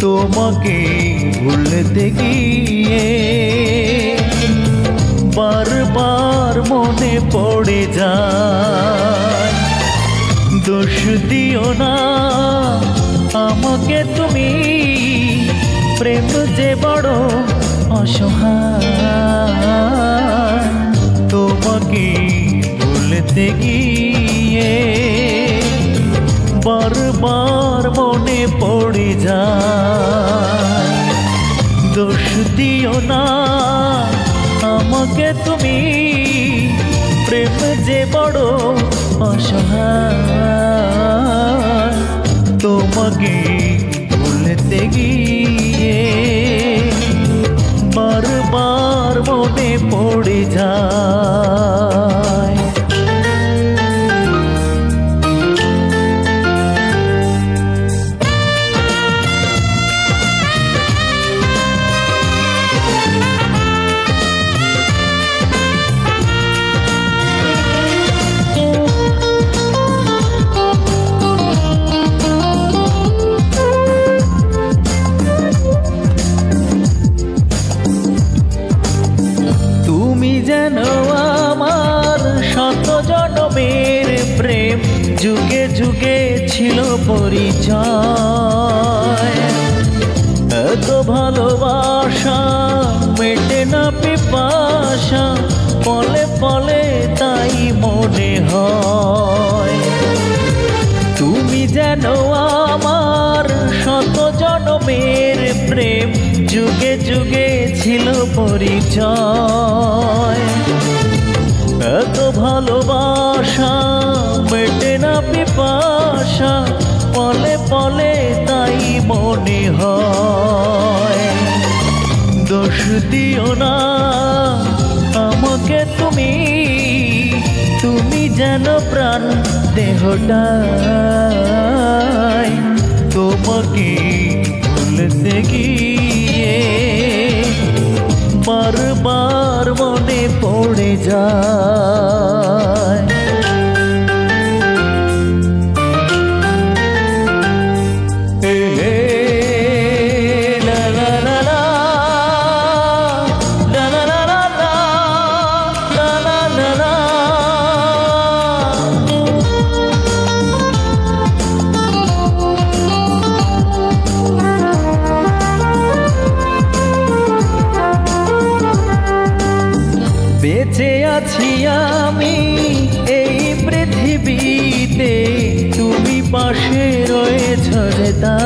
তোমাকে ভুলতে গিয়ে বারবার মনে পড়ে যায়। দোষ দিও না আমাকে তুমি, প্রেম যে বড় অসহায়। তোমাকে ভুলতে গিয়ে বারবার মনে পড়ে যায়। দোষ দিও না আমাকে তুমি, প্রেম যে বড় অসহায়। তোমাকে ভুলতে গিয়ে বারবার মনে পড়ে যায়। যেন আমার শত জনমের প্রেম, যুগে যুগে ছিল পরিচয়। এত ভালোবাসা মেটে না পিপাসা, পলে পলে তাই মনে হয়। তুমি যেন আমার শত জনমের প্রেম, যুগে যুগে ছিল পরিচয়। এত ভালোবাসা মেটে না পিপাসা, পলে পলে তাই মনে হয়। দোষ দিও না আমাকে তুমি, তুমি যেন প্রাণ দেহটাই। তোমাকে ভুলতে গিয়ে বারবার মনে পড়ে যায়। বেঁচে আছি আমি এই পৃথিবীতে, তুমি পাশে রয়েছ যে তা।